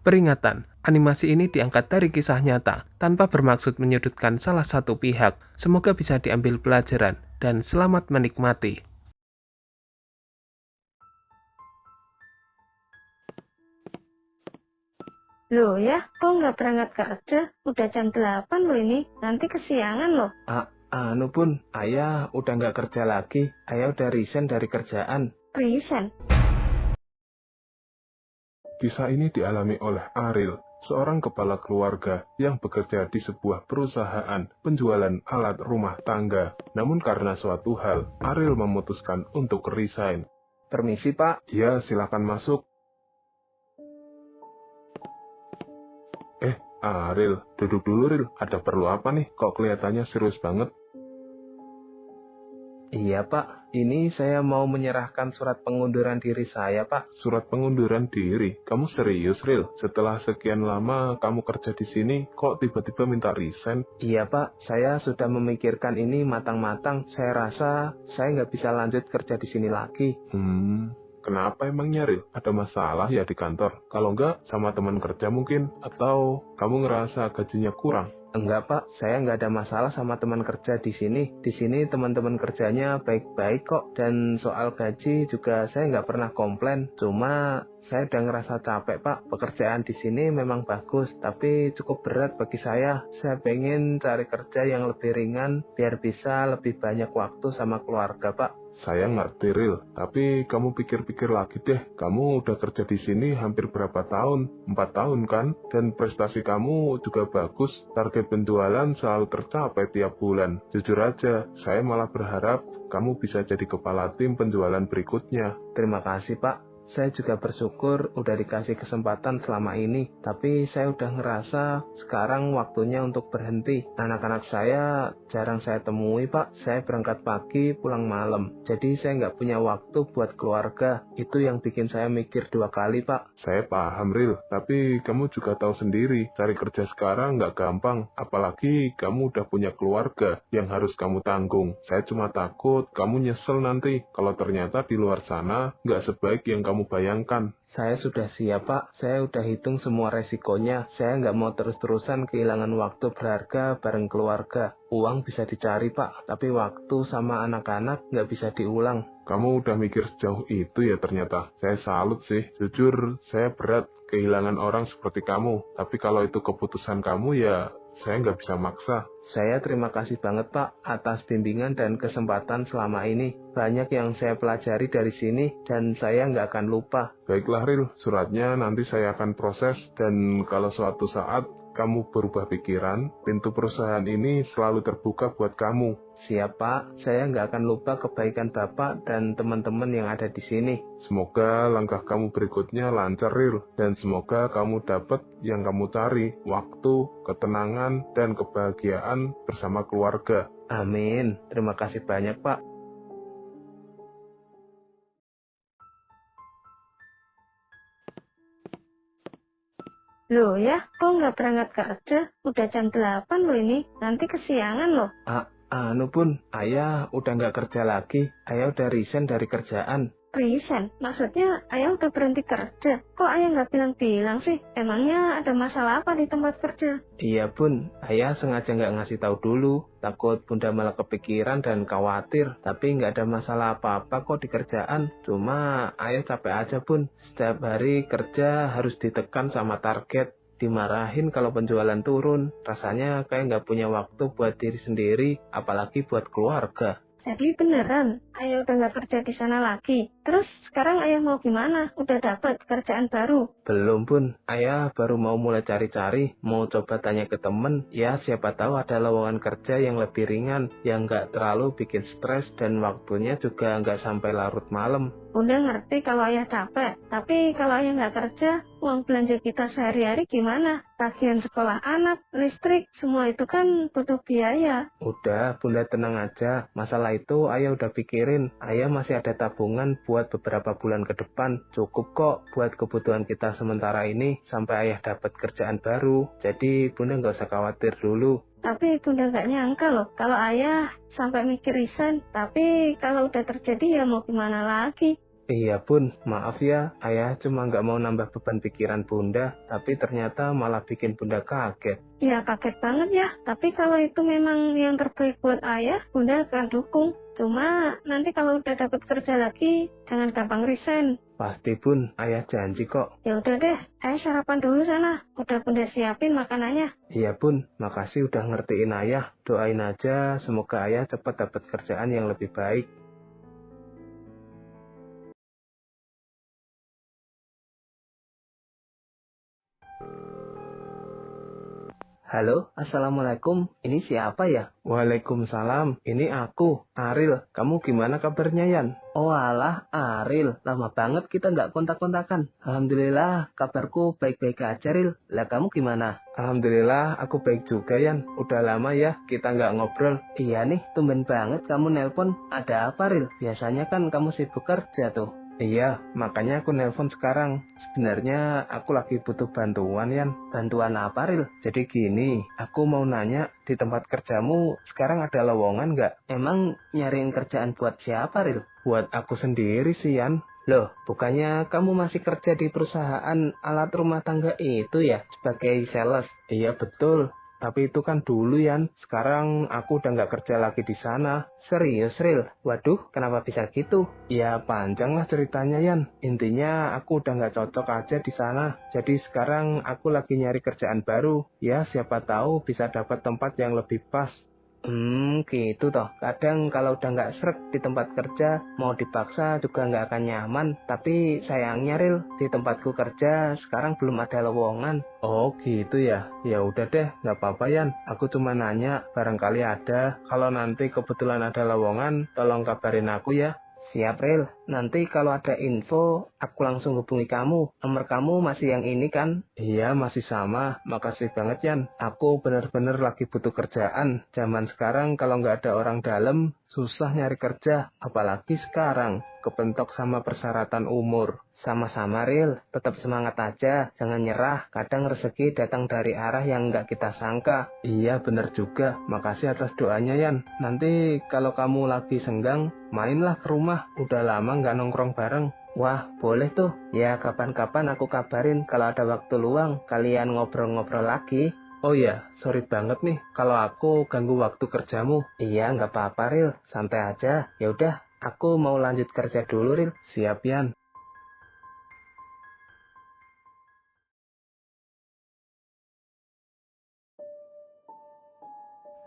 Peringatan, animasi ini diangkat dari kisah nyata, tanpa bermaksud menyudutkan salah satu pihak. Semoga bisa diambil pelajaran, dan selamat menikmati. Loh ya, kok nggak berangkat kerja? Udah jam 8 loh ini, nanti kesiangan loh. Anu Bun, ayah udah nggak kerja lagi. Ayah udah resign dari kerjaan. Resign? Kisah ini dialami oleh Ariel, seorang kepala keluarga yang bekerja di sebuah perusahaan penjualan alat rumah tangga. Namun karena suatu hal, Ariel memutuskan untuk resign. Permisi Pak. Ya, silakan masuk. Ariel, duduk dulu Ril. Ada perlu apa nih? Kok kelihatannya serius banget? Iya Pak, ini saya mau menyerahkan surat pengunduran diri saya Pak. Surat pengunduran diri? Kamu serius Ril? Setelah sekian lama kamu kerja di sini, kok tiba-tiba minta resign? Iya Pak, saya sudah memikirkan ini matang-matang. Saya rasa saya nggak bisa lanjut kerja di sini lagi. Kenapa emangnya Ril? Ada masalah ya di kantor? Kalau enggak, sama teman kerja mungkin? Atau kamu ngerasa gajinya kurang? Enggak Pak, saya nggak ada masalah sama teman kerja di sini. Di sini teman-teman kerjanya baik-baik kok. Dan soal gaji juga saya nggak pernah komplain. Cuma saya udah ngerasa capek Pak. Pekerjaan di sini memang bagus, tapi cukup berat bagi saya. Saya pengen cari kerja yang lebih ringan, biar bisa lebih banyak waktu sama keluarga Pak. Saya ngerti Ril, tapi kamu pikir-pikir lagi deh. Kamu udah kerja di sini hampir berapa tahun? 4 tahun kan? Dan prestasi kamu juga bagus. Target penjualan selalu tercapai tiap bulan. Jujur aja, saya malah berharap kamu bisa jadi kepala tim penjualan berikutnya. Terima kasih Pak. Saya juga bersyukur udah dikasih kesempatan selama ini. Tapi saya udah ngerasa sekarang waktunya untuk berhenti. Anak-anak saya jarang saya temui Pak. Saya berangkat pagi pulang malam. Jadi saya nggak punya waktu buat keluarga. Itu yang bikin saya mikir 2 kali Pak. Saya paham Ril, tapi kamu juga tahu sendiri, cari kerja sekarang nggak gampang. Apalagi kamu udah punya keluarga yang harus kamu tanggung. Saya cuma takut kamu nyesel nanti kalau ternyata di luar sana nggak sebaik yang kamu bayangkan. Saya sudah siap Pak, saya udah hitung semua resikonya. Saya nggak mau terus-terusan kehilangan waktu berharga bareng keluarga. Uang bisa dicari Pak, tapi waktu sama anak-anak nggak bisa diulang. Kamu udah mikir sejauh itu ya ternyata. Saya salut sih. Jujur, saya berat kehilangan orang seperti kamu. Tapi kalau itu keputusan kamu ya saya nggak bisa maksa. Saya terima kasih banget Pak atas bimbingan dan kesempatan selama ini. Banyak yang saya pelajari dari sini dan saya nggak akan lupa. Baiklah Ril, suratnya nanti saya akan proses dan kalau suatu saat kamu berubah pikiran, pintu perusahaan ini selalu terbuka buat kamu. Siap Pak, saya nggak akan lupa kebaikan Bapak dan teman-teman yang ada di sini. Semoga langkah kamu berikutnya lancar Ril, dan semoga kamu dapat yang kamu cari, waktu, ketenangan, dan kebahagiaan bersama keluarga. Amin, terima kasih banyak Pak. Loh ya, kok nggak berangkat kerja? Udah jam 8 loh ini, nanti kesiangan loh. Anu Bun, ayah udah nggak kerja lagi. Ayah udah resign dari kerjaan. Resign? Maksudnya ayah udah berhenti kerja? Kok ayah nggak bilang-bilang sih? Emangnya ada masalah apa di tempat kerja? Iya Bun, ayah sengaja nggak ngasih tahu dulu. Takut bunda malah kepikiran dan khawatir. Tapi nggak ada masalah apa-apa kok di kerjaan. Cuma ayah capek aja Bun. Setiap hari kerja harus ditekan sama target. Dimarahin kalau penjualan turun. Rasanya kayak nggak punya waktu buat diri sendiri, apalagi buat keluarga. Jadi beneran, ayah udah nggak kerja di sana lagi. Terus sekarang ayah mau gimana? Udah dapat kerjaan baru? Belum Bun, ayah baru mau mulai cari-cari, mau coba tanya ke temen, ya siapa tahu ada lowongan kerja yang lebih ringan, yang nggak terlalu bikin stres dan waktunya juga nggak sampai larut malam. Bunda ngerti kalau ayah capek, tapi kalau ayah nggak kerja, uang belanja kita sehari-hari gimana? Tagihan sekolah anak, listrik, semua itu kan butuh biaya. Udah, Bunda tenang aja, masalah itu ayah udah pikirin, ayah masih ada tabungan buat beberapa bulan ke depan, cukup kok buat kebutuhan kita sementara ini, sampai ayah dapat kerjaan baru, jadi Bunda nggak usah khawatir dulu. Tapi Bunda nggak nyangka loh, kalau ayah sampai mikir resign. Tapi kalau udah terjadi ya mau gimana lagi? Iya bun, maaf ya, ayah cuma nggak mau nambah beban pikiran bunda, tapi ternyata malah bikin bunda kaget. Ya kaget banget ya, tapi kalau itu memang yang terbaik buat ayah, bunda akan dukung. Cuma nanti kalau udah dapat kerja lagi, jangan gampang resign. Pasti bun, ayah janji kok. Ya udah deh, ayah sarapan dulu sana. Udah bunda siapin makanannya. Iya bun, makasih udah ngertiin ayah. Doain aja semoga ayah cepat dapat kerjaan yang lebih baik. Halo, Assalamualaikum. Ini siapa ya? Waalaikumsalam. Ini aku, Aril. Kamu gimana kabarnya, Yan? Oh alah, Aril. Lama banget kita nggak kontak-kontakan. Alhamdulillah, kabarku baik-baik aja, Ril. Lah kamu gimana? Alhamdulillah, aku baik juga, Yan. Udah lama ya kita nggak ngobrol. Iya nih, tumben banget kamu nelpon. Ada apa, Ril? Biasanya kan kamu sibuk kerja tuh. Iya, makanya aku nelpon sekarang. Sebenarnya aku lagi butuh bantuan, Yan. Bantuan apa, Ril? Jadi gini, aku mau nanya, di tempat kerjamu sekarang ada lowongan nggak? Emang nyariin kerjaan buat siapa, Ril? Buat aku sendiri sih, Yan. Loh, bukannya kamu masih kerja di perusahaan alat rumah tangga itu ya? Sebagai sales? Iya, betul. Tapi itu kan dulu, Yan. Sekarang aku udah nggak kerja lagi di sana. Serius, Ril? Waduh, kenapa bisa gitu? Ya, panjang lah ceritanya, Yan. Intinya aku udah nggak cocok aja di sana. Jadi sekarang aku lagi nyari kerjaan baru. Ya, siapa tahu bisa dapat tempat yang lebih pas. Gitu toh. Kadang kalau udah nggak srek di tempat kerja, mau dipaksa juga nggak akan nyaman. Tapi sayangnya, Ril, di tempatku kerja sekarang belum ada lowongan. Oh gitu ya. Ya udah deh, nggak apa-apa, Yan. Aku cuma nanya, barangkali ada. Kalau nanti kebetulan ada lowongan, tolong kabarin aku ya. Siap, Ril. Nanti kalau ada info, aku langsung hubungi kamu. Nomor kamu masih yang ini kan? Iya, masih sama. Makasih banget, Yan. Aku bener-bener lagi butuh kerjaan. Zaman sekarang kalau nggak ada orang dalam, susah nyari kerja. Apalagi sekarang, kepentok sama persyaratan umur. Sama-sama, Ril. Tetap semangat aja. Jangan nyerah. Kadang rezeki datang dari arah yang nggak kita sangka. Iya, bener juga. Makasih atas doanya, Yan. Nanti kalau kamu lagi senggang, mainlah ke rumah. Udah lama nggak nongkrong bareng. Wah, boleh tuh. Ya, kapan-kapan aku kabarin kalau ada waktu luang. Kalian ngobrol-ngobrol lagi. Oh iya, sorry banget nih kalau aku ganggu waktu kerjamu. Iya, nggak apa-apa, Ril. Santai aja. Ya udah, aku mau lanjut kerja dulu, Ril. Siap, Yan.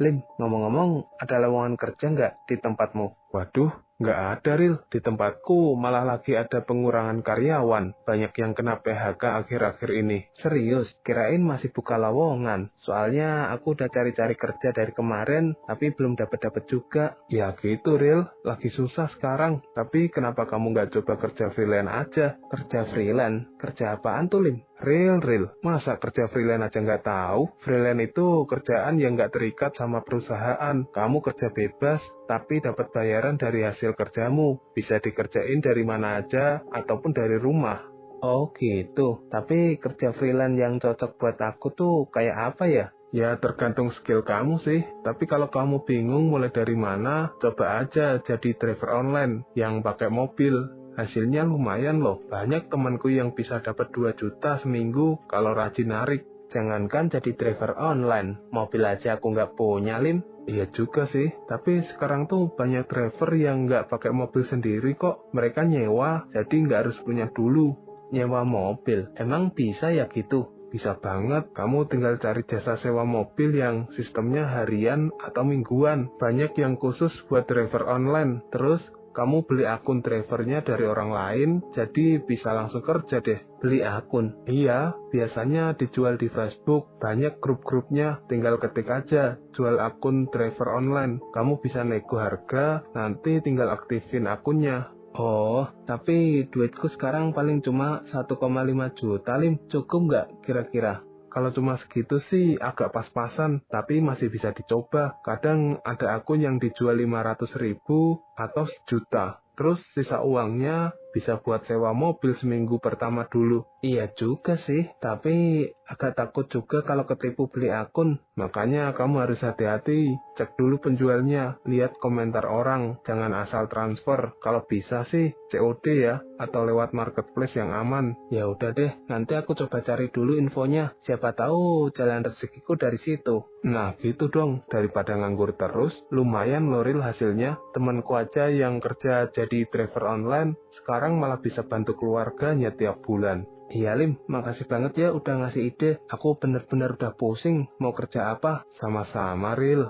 Lim, ngomong-ngomong, ada lowongan kerja nggak di tempatmu? Waduh, nggak ada, Ril. Di tempatku malah lagi ada pengurangan karyawan. Banyak yang kena PHK akhir-akhir ini. Serius, kirain masih buka lowongan. Soalnya aku udah cari-cari kerja dari kemarin, tapi belum dapat-dapat juga. Ya gitu, Ril. Lagi susah sekarang. Tapi kenapa kamu nggak coba kerja freelance aja? Kerja freelance? Kerja apaan tuh, Lim? Ril. Masa kerja freelance aja nggak tahu? Freelance itu kerjaan yang nggak terikat sama perusahaan. Kamu kerja bebas, tapi dapat bayaran dari hasil kerjamu. Bisa dikerjain dari mana aja, ataupun dari rumah. Oh gitu, tapi kerja freelance yang cocok buat aku tuh kayak apa ya? Ya tergantung skill kamu sih, tapi kalau kamu bingung mulai dari mana, coba aja jadi driver online yang pakai mobil. Hasilnya lumayan loh, banyak temanku yang bisa dapat 2 juta seminggu kalau rajin narik. Jangankan jadi driver online, mobil aja aku nggak punya, Lim. Iya juga sih, tapi sekarang tuh banyak driver yang nggak pakai mobil sendiri kok. Mereka nyewa, jadi nggak harus punya dulu. Nyewa mobil, emang bisa ya gitu? Bisa banget, kamu tinggal cari jasa sewa mobil yang sistemnya harian atau mingguan. Banyak yang khusus buat driver online, terus kamu beli akun drivernya dari orang lain, jadi bisa langsung kerja deh. Beli akun? Iya, biasanya dijual di Facebook. Banyak grup-grupnya, tinggal ketik aja, jual akun driver online. Kamu bisa nego harga, nanti tinggal aktifin akunnya. Oh, tapi duitku sekarang paling cuma 1,5 juta, Lim. Cukup nggak kira-kira? Kalau cuma segitu sih agak pas-pasan, tapi masih bisa dicoba. Kadang ada akun yang dijual 500.000 atau 1 juta. Terus sisa uangnya bisa buat sewa mobil seminggu pertama dulu. Iya juga sih, tapi agak takut juga kalau ketipu beli akun. Makanya kamu harus hati-hati, cek dulu penjualnya, lihat komentar orang, jangan asal transfer. Kalau bisa sih COD ya, atau lewat marketplace yang aman. Ya udah deh, nanti aku coba cari dulu infonya. Siapa tahu jalan rezekiku dari situ. Nah gitu dong, daripada nganggur terus, lumayan loh Ril hasilnya. Temanku aja yang kerja jadi driver online, sekarang malah bisa bantu keluarganya tiap bulan. Iya Lim, makasih banget ya udah ngasih ide. Aku bener-bener udah pusing mau kerja apa. Sama-sama Ril.